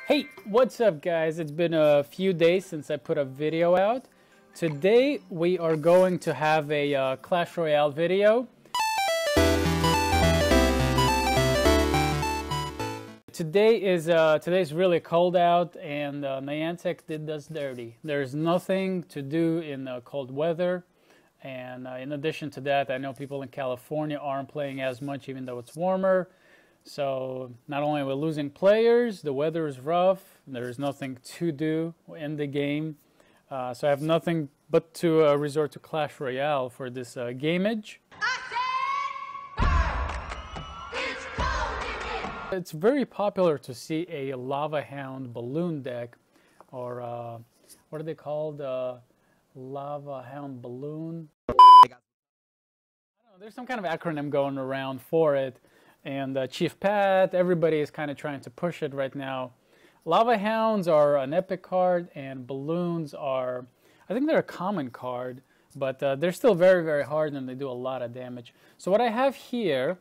Hey, what's up guys? It's been a few days since I put a video out. Today we are going to have a Clash Royale video. Today's really cold out and Niantic did us dirty. There's nothing to do in cold weather, and in addition to that, I know people in California aren't playing as much even though it's warmer. So not only are we losing players, the weather is rough, there's nothing to do in the game. So I have nothing but to resort to Clash Royale for this gameage. It's very popular to see a Lava-hound balloon deck, or what are they called? Lava-hound balloon? I don't know, there's some kind of acronym going around for it. And Chief Pat, everybody is kind of trying to push it right now. Lava-hounds are an epic card, and balloons are, I think they're a common card, but they're still very, very hard, and they do a lot of damage. So what I have here,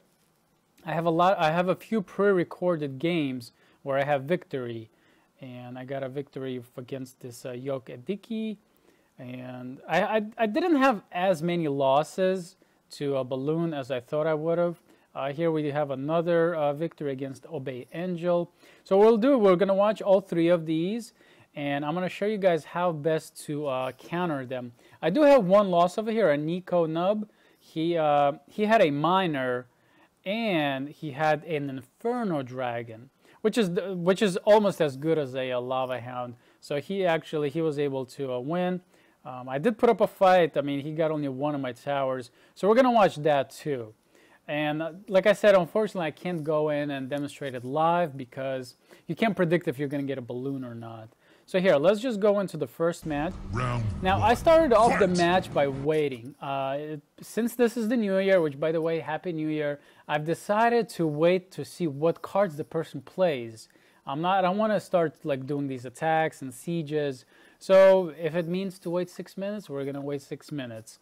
I have a few pre-recorded games where I have victory, and I got a victory against this Yoke Ediki, and I didn't have as many losses to a balloon as I thought I would have. Here we have another victory against Obey Angel. So what we'll do, we're going to watch all three of these, and I'm going to show you guys how best to counter them. I do have one loss over here, a Nico Nub. He had a miner, and he had an Inferno Dragon, which is almost as good as a Lava-hound. So he was able to win. I did put up a fight. I mean, he got only one of my towers. So we're going to watch that too. And like I said, unfortunately, I can't go in and demonstrate it live because you can't predict if you're going to get a balloon or not. So here, let's just go into the first match. Now, I started off the match by waiting. Since this is the new year, which, by the way, Happy New Year, I've decided to wait to see what cards the person plays. I don't want to start like doing these attacks and sieges. So if it means to wait 6 minutes, we're going to wait 6 minutes.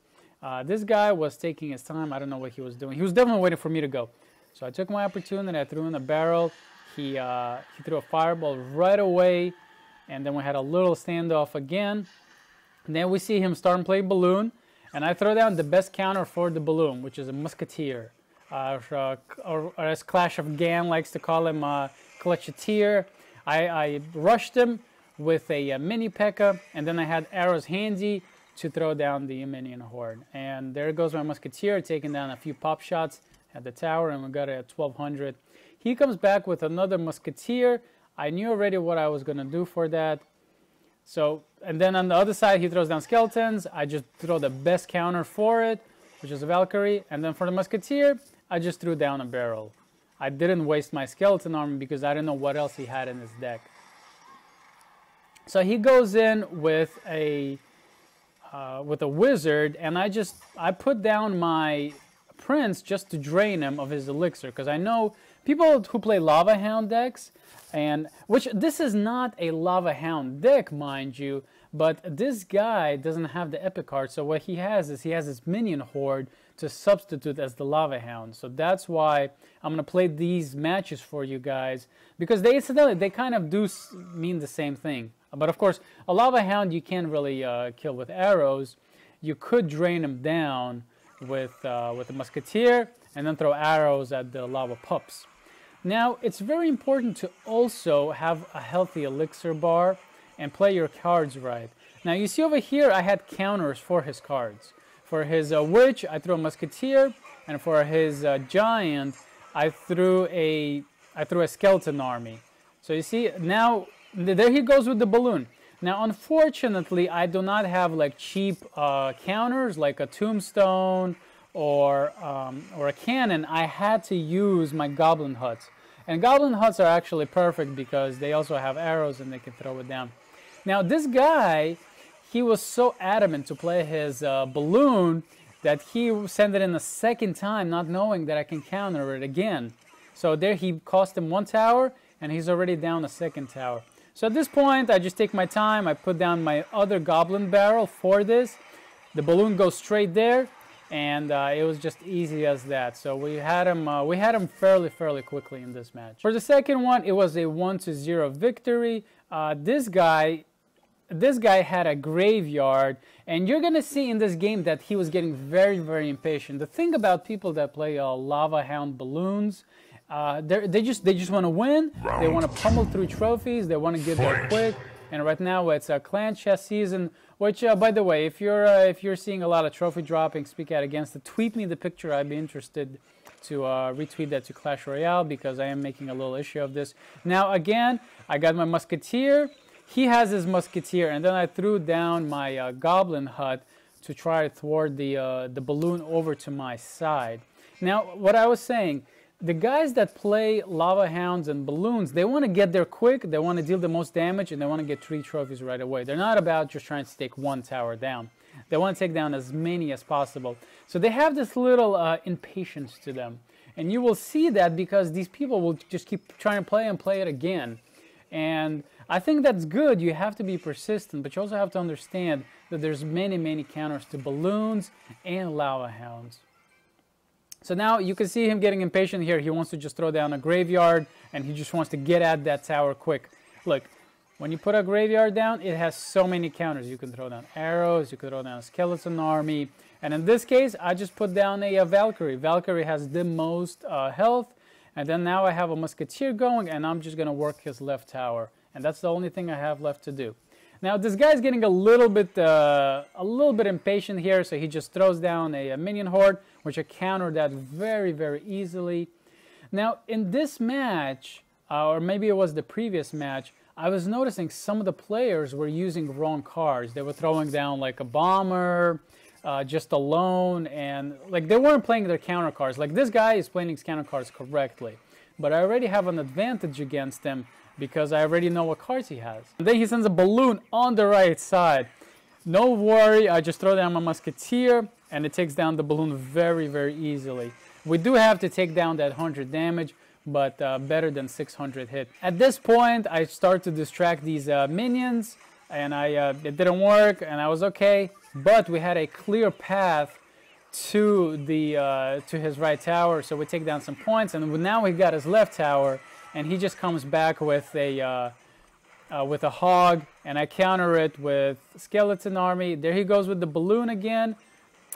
This guy was taking his time. I don't know what he was doing. He was definitely waiting for me to go. So I took my opportunity. I threw in a barrel. He threw a fireball right away. And then we had a little standoff again. And then we see him start and play balloon. And I throw down the best counter for the balloon, which is a musketeer. Or as Clash of Gan likes to call him, clutcheteer. I rushed him with a mini P.E.K.K.A. And then I had arrows handy to throw down the minion horde. And there goes my musketeer, taking down a few pop shots at the tower, and we got it at 1200. He comes back with another musketeer. I knew already what I was going to do for that. So, and then on the other side, he throws down skeletons. I just throw the best counter for it, which is a Valkyrie. And then for the musketeer, I just threw down a barrel. I didn't waste my skeleton army because I didn't know what else he had in his deck. So he goes in with a wizard, and I put down my prince just to drain him of his elixir, because I know people who play Lava-hound decks, and which this is not a Lava-hound deck, mind you, but this guy doesn't have the epic card. So what he has is his minion horde to substitute as the Lava-hound. So that's why I'm going to play these matches for you guys, because they kind of do mean the same thing. But of course, a Lava-hound you can't really kill with arrows. You could drain him down with a musketeer and then throw arrows at the lava pups. Now, it's very important to also have a healthy elixir bar and play your cards right. Now, you see over here, I had counters for his cards. For his witch, I threw a musketeer, and for his giant, I threw a skeleton army. So you see now. There he goes with the balloon. Now, unfortunately, I do not have like cheap counters like a tombstone or a cannon. I had to use my goblin huts. And goblin huts are actually perfect because they also have arrows and they can throw it down. Now, this guy, he was so adamant to play his balloon that he sent it in a second time, not knowing that I can counter it again. So there he cost him one tower, and he's already down a second tower. So at this point, I just take my time. I put down my other goblin barrel for this. The balloon goes straight there, and it was just easy as that. So we had him fairly quickly in this match. For the second one, it was a 1-0 victory. This guy had a graveyard, and you're gonna see in this game that he was getting very impatient. The thing about people that play Lava-hound balloons, they just want to win. They want to pummel through trophies. They want to get there quick. And right now it's a clan chest season. Which, by the way, if you're seeing a lot of trophy dropping, speak out against it. Tweet me the picture. I'd be interested to retweet that to Clash Royale, because I am making a little issue of this. Now again, I got my musketeer. He has his musketeer, and then I threw down my goblin hut to try to thwart the balloon over to my side. Now, what I was saying, the guys that play lava hounds and balloons, they want to get there quick, they want to deal the most damage, and they want to get 3 trophies right away. They're not about just trying to take 1 tower down. They want to take down as many as possible. So they have this little impatience to them. And you will see that because these people will just keep trying to play and play it again. And I think that's good. You have to be persistent, but you also have to understand that there's many counters to balloons and lava hounds. So now you can see him getting impatient here. He wants to just throw down a graveyard, and he just wants to get at that tower quick. Look, when you put a graveyard down, it has so many counters. You can throw down arrows, you can throw down a skeleton army, and in this case, I just put down a Valkyrie. Valkyrie has the most health, and then now I have a musketeer going, and I'm just going to work his left tower, and that's the only thing I have left to do. Now this guy's getting a little bit impatient here, so he just throws down a minion horde, which I countered that very easily. Now in this match, or maybe it was the previous match, I was noticing some of the players were using wrong cards. They were throwing down like a bomber, just alone, and like they weren't playing their counter cards. Like this guy is playing his counter cards correctly, but I already have an advantage against him because I already know what cards he has. And then he sends a balloon on the right side. No worry, I just throw down my musketeer, and it takes down the balloon very easily. We do have to take down that 100 damage, but better than 600 hit. At this point, I start to distract these minions, and it didn't work, and I was okay. But we had a clear path to his right tower, so we take down some points, and now we got his left tower, and he just comes back with a hog, and I counter it with skeleton army. There he goes with the balloon again,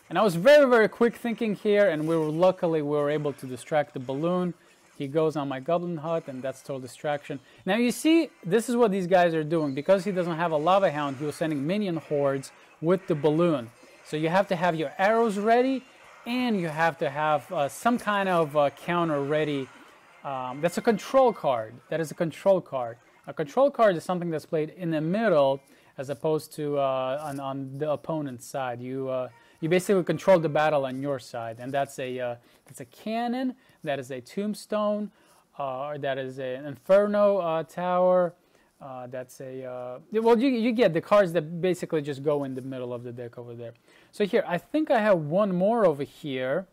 and I was very quick thinking here, and luckily we were able to distract the balloon. He goes on my goblin hut, and that's total distraction. Now you see, this is what these guys are doing. Because he doesn't have a lava hound, he was sending minion hordes with the balloon. So you have to have your arrows ready, and you have to have some kind of counter ready. That's a control card. That is a control card. A control card is something that's played in the middle as opposed to on the opponent's side. You basically control the battle on your side, and that's a cannon, that is a tombstone, that is an inferno tower, that's a well, you get the cards that basically just go in the middle of the deck over there. So here, I think I have one more over here.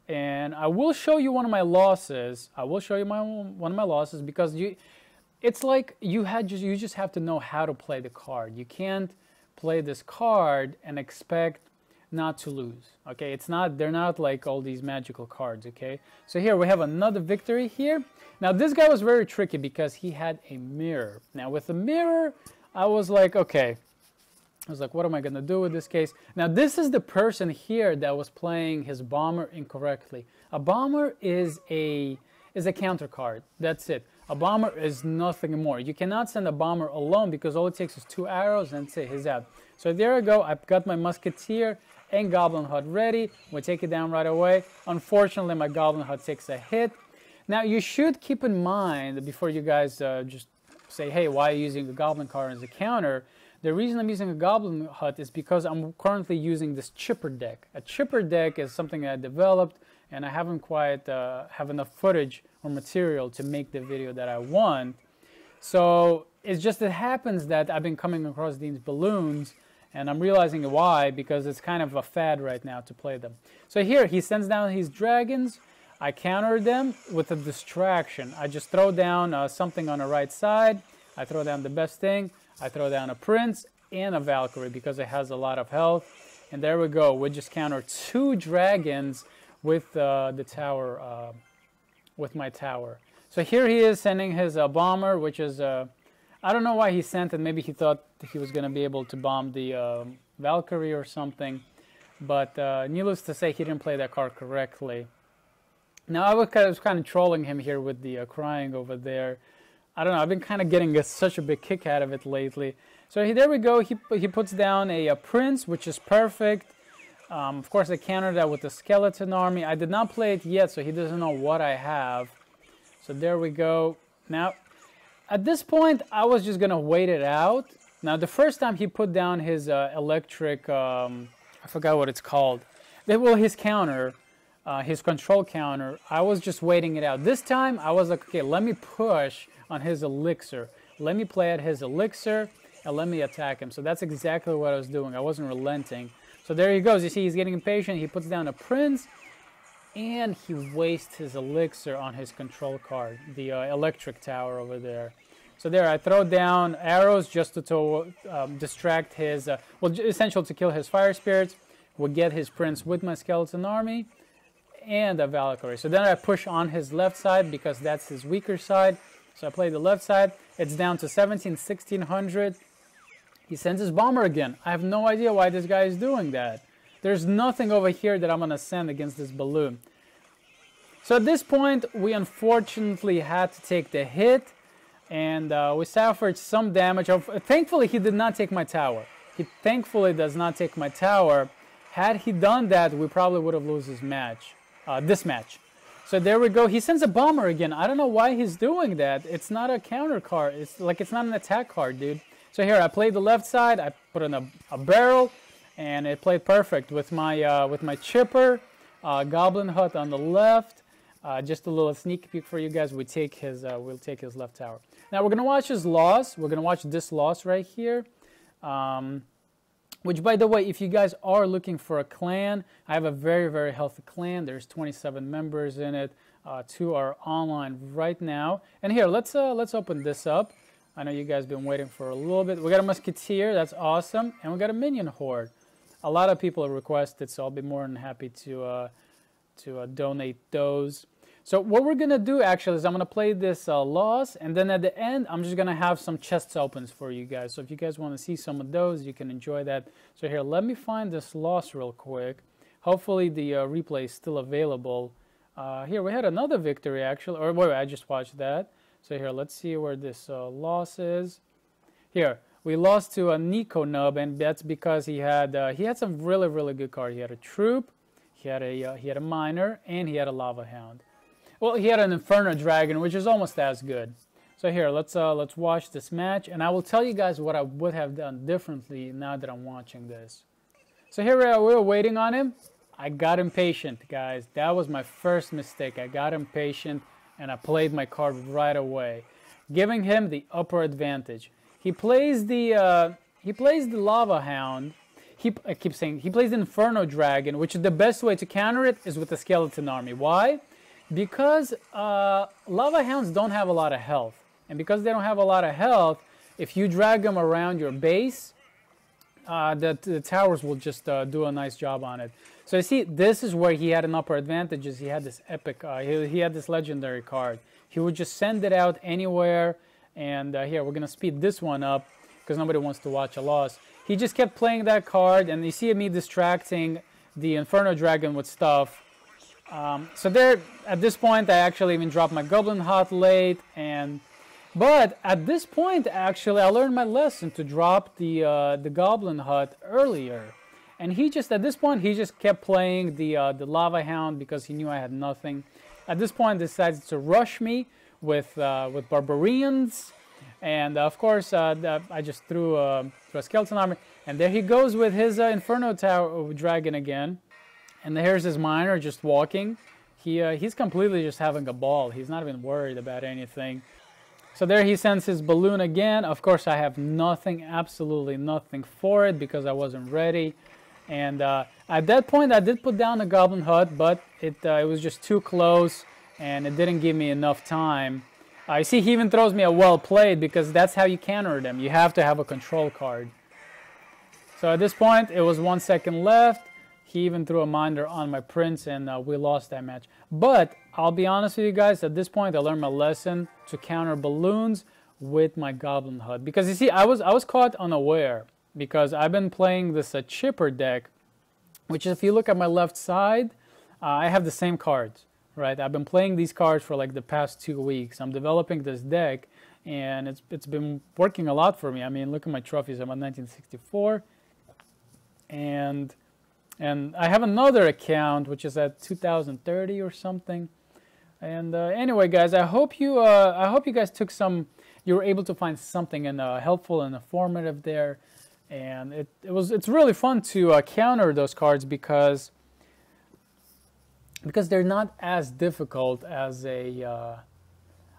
And I will show you one of my losses. I will show you one of my losses because it's like you just have to know how to play the card. You can't play this card and expect not to lose. Okay, they're not like all these magical cards. Okay, so here we have another victory here. Now this guy was very tricky because he had a mirror. Now with the mirror, I was like, okay. I was like, what am I going to do with this case? Now, this is the person here that was playing his bomber incorrectly. A bomber is a counter card. That's it. A bomber is nothing more. You cannot send a bomber alone because all it takes is 2 arrows and say he's out. So there I go. I've got my musketeer and goblin hut ready. We take it down right away. Unfortunately, my goblin hut takes a hit. Now, you should keep in mind before you guys just say, hey, why are you using the goblin card as a counter? The reason I'm using a goblin hut is because I'm currently using this chipper deck. A chipper deck is something I developed, and I haven't quite have enough footage or material to make the video that I want. So it happens that I've been coming across these balloons, and I'm realizing why, because it's kind of a fad right now to play them. So here, he sends down his dragons. I counter them with a distraction. I just throw down something on the right side. I throw down the best thing. I throw down a prince and a Valkyrie because it has a lot of health, And there we go. We just countered 2 dragons with the tower, with my tower. So here he is sending his bomber, which is, I don't know why he sent it. Maybe he thought he was going to be able to bomb the Valkyrie or something. But needless to say, he didn't play that card correctly. Now, I was kind of trolling him here with the crying over there. I don't know. I've been kind of getting such a big kick out of it lately. So there we go. He puts down a prince, which is perfect. Of course, I countered that with the skeleton army. I did not play it yet, so he doesn't know what I have. So there we go. Now, at this point, I was just going to wait it out. Now, the first time he put down his electric, I forgot what it's called. Well, his counter, his control counter, I was just waiting it out. This time, I was like, okay, let me push on his elixir. Let me play at his elixir, and let me attack him. So that's exactly what I was doing. I wasn't relenting. So there he goes. You see, he's getting impatient. He puts down a prince, and he wastes his elixir on his control card, the electric tower over there. So there, I throw down arrows just to distract his, well, essential to kill his fire spirits. We'll get his prince with my skeleton army and a Valkyrie. So then I push on his left side because that's his weaker side. So I play the left side. It's down to 1600. He sends his bomber again. I have no idea why this guy is doing that. There's nothing over here that I'm going to send against this balloon. So at this point, we unfortunately had to take the hit. And we suffered some damage. Thankfully, he did not take my tower. He thankfully does not take my tower. Had he done that, we probably would have lost his match, this match. So there we go. He sends a bomber again. I don't know why he's doing that. It's not a counter card. It's not an attack card, dude. So here, I played the left side. I put in a barrel, and it played perfect with my chipper, goblin hut on the left. Just a little sneak peek for you guys. We'll take his left tower. Now we're gonna watch his loss. We're gonna watch this loss right here. Which, by the way, if you guys are looking for a clan, I have a very, very healthy clan. There's 27 members in it. 2 are online right now. And here, let's open this up. I know you guys been waiting for a little bit. We got a musketeer. That's awesome, and we got a minion horde. A lot of people have requested, so I'll be more than happy to donate those. So what we're going to do, actually, is I'm going to play this loss, and then at the end, I'm just going to have some chests opens for you guys. So if you guys want to see some of those, you can enjoy that. So here, let me find this loss real quick. Hopefully the replay is still available. Here, we had another victory, actually. Or wait, I just watched that. So here, let's see where this loss is. Here, we lost to a Nico Nub, and that's because he had some really, really good cards. He had a troop, he had a miner, and he had a Lava-hound. Well, he had an Inferno Dragon, which is almost as good. So here, let's watch this match, and I will tell you guys what I would have done differently now that I'm watching this. So here we were waiting on him. I got impatient, guys. That was my first mistake. I got impatient, and I played my card right away, giving him the upper advantage. He plays the Lava-hound. I keep saying he plays the Inferno Dragon, which is the best way to counter it is with the skeleton army. Why? Because Lava-hounds don't have a lot of health. And because they don't have a lot of health, if you drag them around your base, the towers will just do a nice job on it. So you see, this is where he had an upper advantage, is he had this epic, he had this legendary card. He would just send it out anywhere, and here, we're going to speed this one up, because nobody wants to watch a loss. He just kept playing that card, and you see me distracting the Inferno Dragon with stuff. So there, at this point, I actually even dropped my Goblin Hut late, but at this point, actually, I learned my lesson to drop the Goblin Hut earlier. And he just, at this point, he just kept playing the Lava-hound because he knew I had nothing. At this point, decided to rush me with barbarians, and of course, I just threw a skeleton army, and there he goes with his Inferno Tower Dragon again. And here's his miner just walking. He's completely just having a ball. He's not even worried about anything. So there he sends his balloon again. Of course, I have nothing, absolutely nothing for it because I wasn't ready. And at that point, I did put down a Goblin Hut, but it was just too close, and it didn't give me enough time. I see he even throws me a well played because that's how you counter them. You have to have a control card. So at this point, it was 1 second left. He even threw a minder on my prince, and we lost that match. But I'll be honest with you guys, at this point, I learned my lesson to counter balloons with my goblin HUD. Because you see, I was caught unaware, because I've been playing this chipper deck, which if you look at my left side, I have the same cards, right? I've been playing these cards for like the past 2 weeks. I'm developing this deck, and it's been working a lot for me. I mean, look at my trophies. I'm at 1964, and I have another account which is at 2030 or something. And anyway, guys, I hope you guys took some. You were able to find something helpful and informative there, and it's really fun to counter those cards because they're not as difficult as a.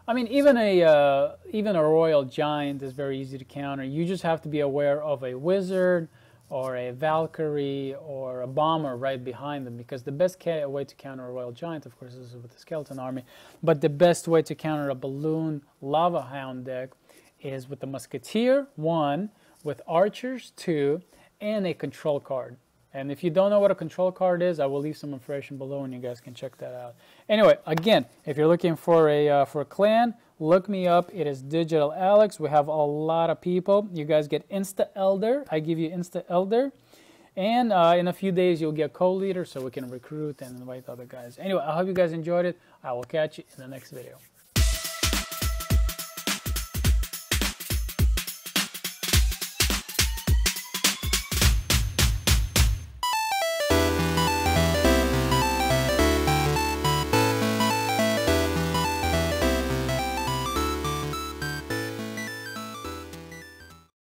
I mean, even a royal giant is very easy to counter. You just have to be aware of a wizard or a Valkyrie or a bomber right behind them, because the best way to counter a royal giant, of course, is with the skeleton army, but the best way to counter a balloon Lava-hound deck is with the musketeer 1, with archers 2, and a control card. And if you don't know what a control card is, I will leave some information below and you guys can check that out. Anyway, again, if you're looking for a clan, look me up. It is Digital Alex. We have a lot of people. You guys get Insta Elder. I give you Insta Elder. And in a few days, you'll get co-leader so we can recruit and invite other guys. Anyway, I hope you guys enjoyed it. I will catch you in the next video.